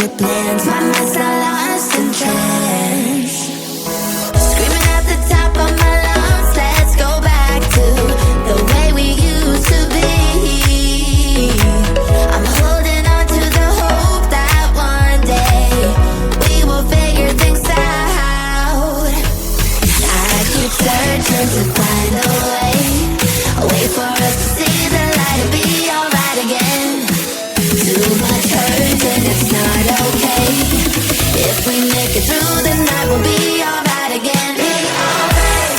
future plans. My mind's not lost in trance. Screaming at the top of my lungs, let's go back to the way we used to be. I'm holding on to the hope that one day we will figure things out. I keep searching to find a way for us to see the light and be alright again. Too much hurt and it's not okay. If we make it through the night, we'll be alright again. Be alright.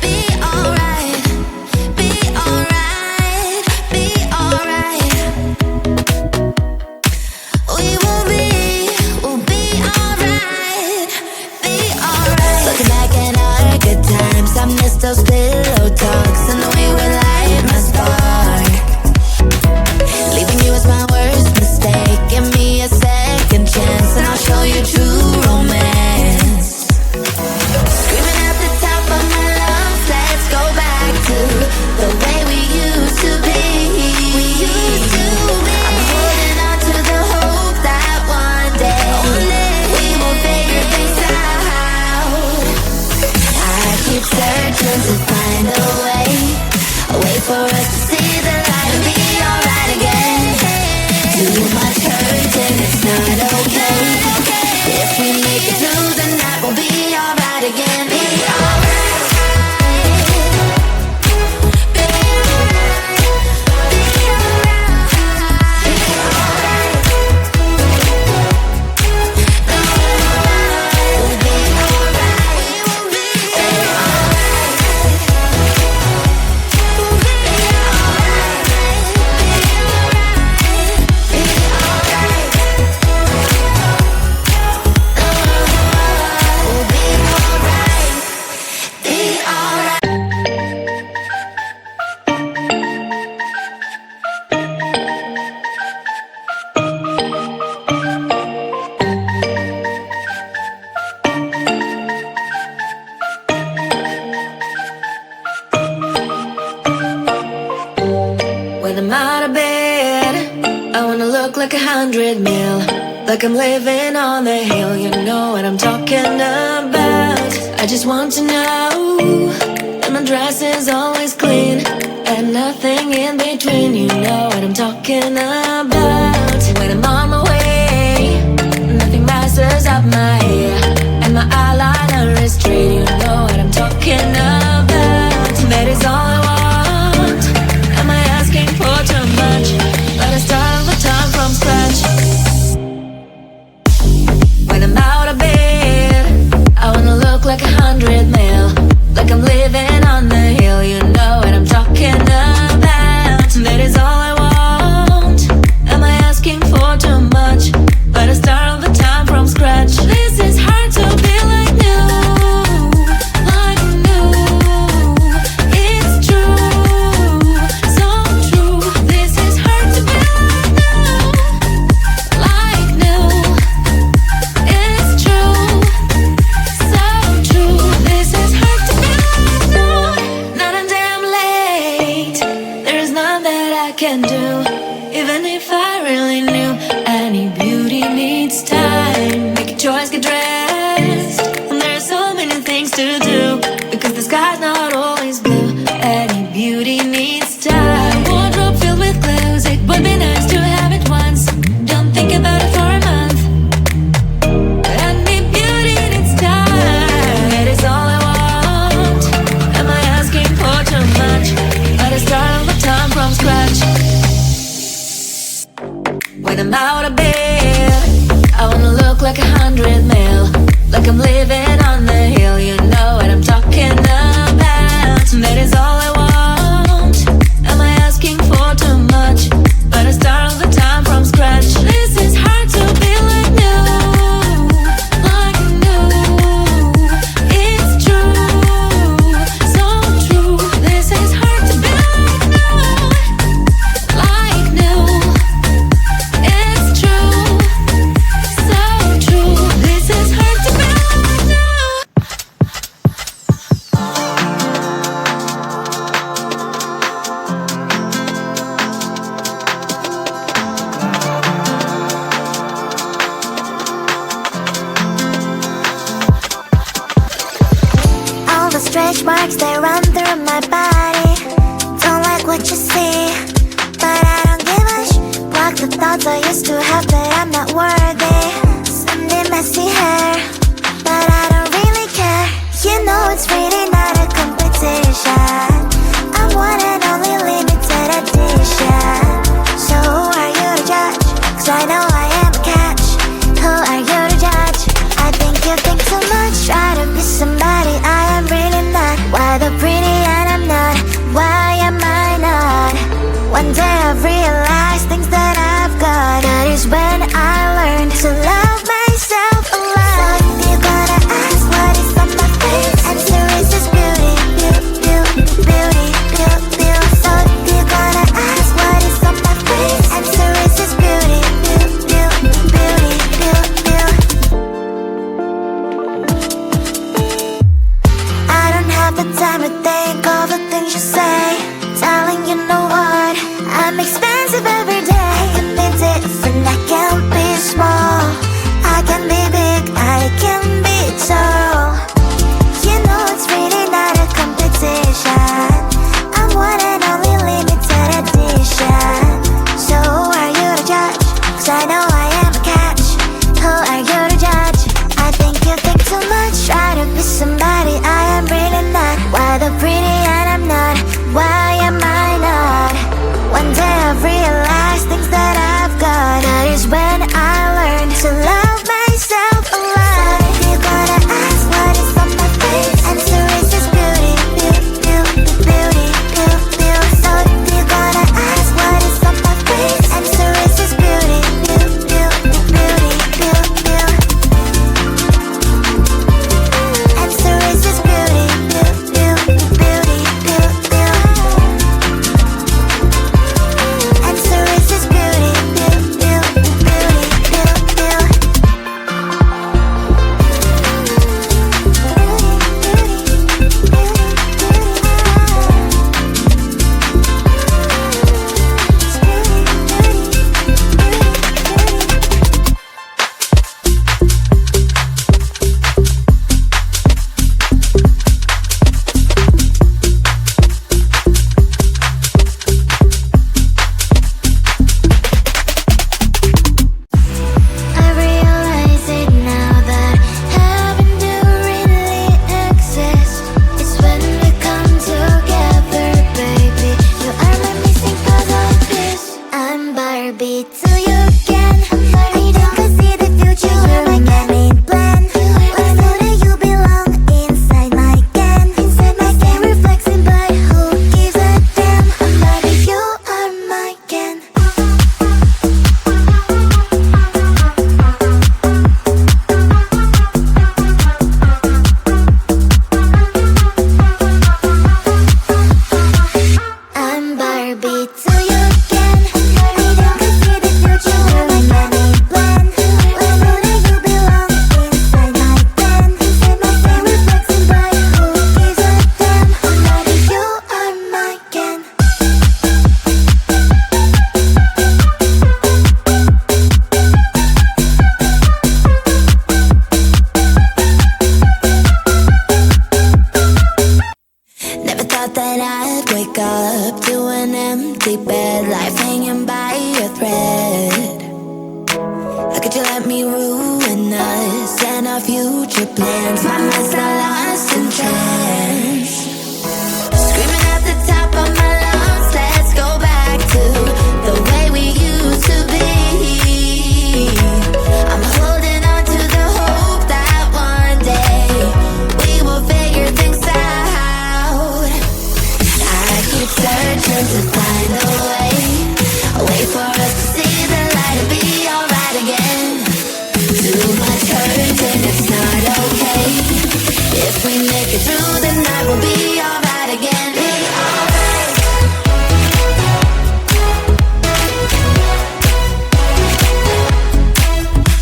Be alright. We'll be alright. Be alright. Those pillow talks and the way we light my spark. Leaving you was my worst mistake. Give me a second chance and I'll show you true romance. Screaming at the top of my lungs, let's go back to the way we used to be. We used to be. I'm holding on to the hope that one day we will figure things out. I keep searching to find a way for us to see the light and be alright again. Too much hurt and it's not okay. If we make it through the night, we'll be alright again. Be alright. Be alright. Be alright. Be alright. We'll be alright. We'll be when I'm out of bed, I wanna look like 100 mil, like I'm living on the hill. You know what I'm talking about. I just want to know that my dress is always clean and nothing in between. You know what I'm talking about. When I'm on my way, nothing messes up my hair and my eyeliner is straight. You know what I'm talking about. That is all I want. Am I asking for too much? Let us start the time from scratch. When I'm out of bed, I wanna look like 100 mil, like I'm living on the hill. You know what I'm talking about. That is all I want. Am I asking for too much? Let us start the time from scratch. This is hard to be like new, like new. It's true, so true. This is hard to be like new, it's true, so true. This is hard to be like new. Not until I'm late, there is none that I can do. Even if I really knew, any beauty needs time. Make a choice, get dressed, and there are so many things to do, because the sky's not always blue. Any beauty needs time. Wardrobe filled with clothes, it would be nice to have it once. Don't think about it for a month. Any beauty needs time. That is all I want. Am I asking for too much? Let us start all the time from scratch. When I'm out of bed, I wanna look like 100 mil, like I'm living on the hill. You know what I'm talking about. That is all I want. Am I asking for too much? But I start sparks that run through my body. Don't like what you see, but I don't give a block the thoughts I used to have that I'm not worthy. Sunday messy hair, but I don't really care. You know it's really not a competition. I'm one and only limited edition. So who are you to judge? 'Cause I know I am a catch. Who are you to judge? I think you think too much. Try to be somebody I am really not. Why the pretty and I'm not? Why am I not? One day I've realized things that I've got. That is when I learned to love myself a lot. So if you're gonna ask what is on my face, answer is just beauty, beauty, beauty, beauty, beauty. So if you're gonna ask what is on my face, answer is just beauty, beauty, beauty, beauty, beauty. I don't have the time to think all the things you say. Darling, you know what? I'm expensive every day. I can be different, I can be small. I can be big, I can be tall. You know it's really not a competition. I'm one and only limited edition. So who are you to judge? 'Cause I know I am a catch. Who are you to judge? I think you think too much. Try to be somebody I am really not. Why the pretty and I'm not? Why am I not? One day I've realized things that I've got. That is when I learned to love myself a lot. So if you're gonna ask what is on my face, answer is just beauty, beauty, beauty, beauty, beauty, beauty. So if you're gonna ask what is on my face, answer is just beauty, beauty, beauty, beauty, beauty, beauty. Answer is just beauty, beauty, beauty, beauty, beauty, beauty. Answer is just beauty, beauty, beauty, beauty, beauty, beauty. I realize it now that heaven do really exist. It's when we come together, baby. You are my missing puzzle piece. I'm Barbie till you again. I don't see the future. You're my main plan. Let's know that you belong inside my can. Inside my can, reflexing, but who gives a damn? Barbie, you are my can. I'm Barbie till you again. I don't see the future. You're my main plan. Let's know that you belong inside my can. Inside my can, reflexing, but who gives a damn? Barbie, you are my can. Never thought that I'd wake up to an empty bed, life hanging by a thread. How could you let me ruin us and our future plans? My mind's not lost in trance. Screaming at the top of my lungs, let's go back to the way we used to be. I'm holding on to the hope that one day we will figure things out. I keep searching to find a way for us to see the light and be alright again. Too much hurt and it's not okay. If we make it through the night, we'll be alright again. Be alright.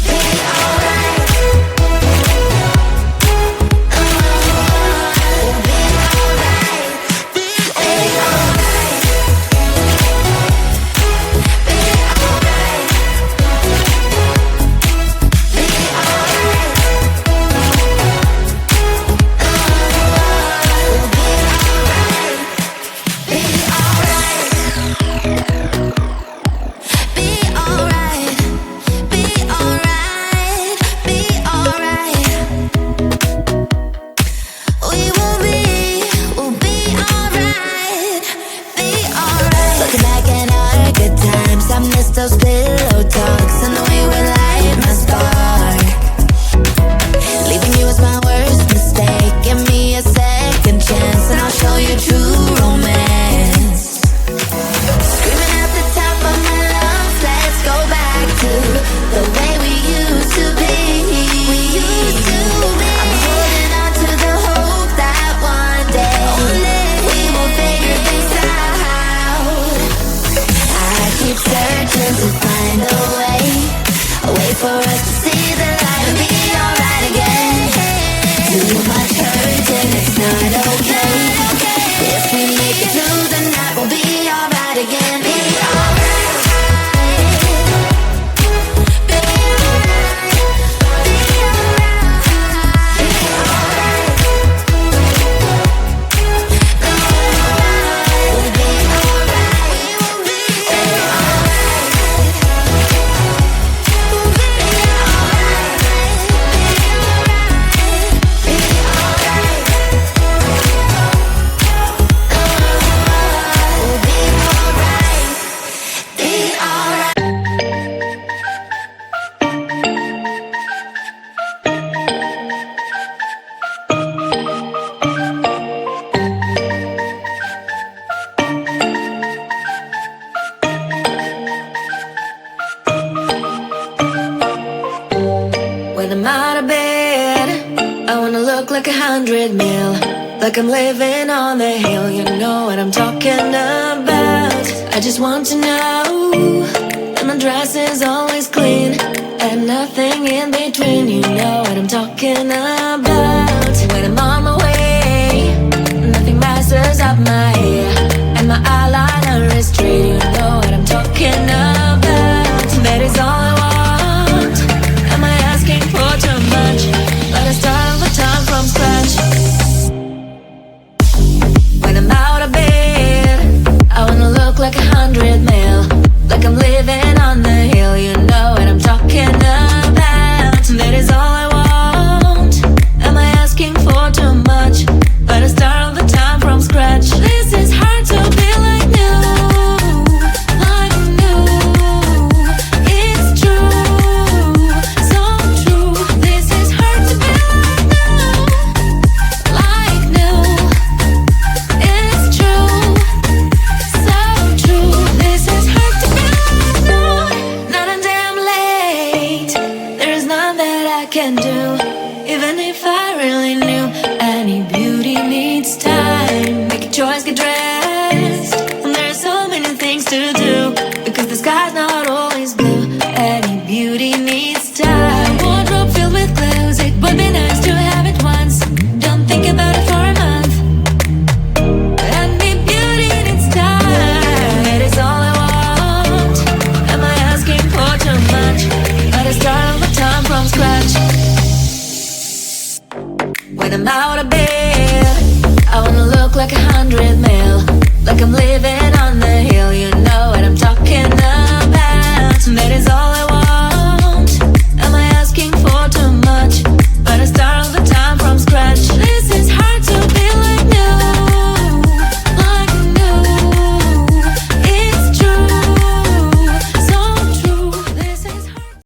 Be alright. We'll be alright. Be alright. Be alright. Be alright. Those pillow talks and the way we light my spark. Leaving you was my worst mistake. Give me a second chance and I'll show you true romance. Screaming at the top of my lungs, let's go back to the way we used to be. We used to be. I'm holding on to the hope that one day we will figure things out. I keep searching to find a way for us to see the light and be alright again. Too much hurting, it's not okay. If we make it through the night, we'll be alright again. Be alright. Be alright. Be alright. Be alright. We'll be alright. We'll be alright. When I'm out of bed, I wanna look like 100 mil, like I'm living on the hill. You know what I'm talking about. I just want to know that my dress is always clean and nothing in between. You know what I'm talking about.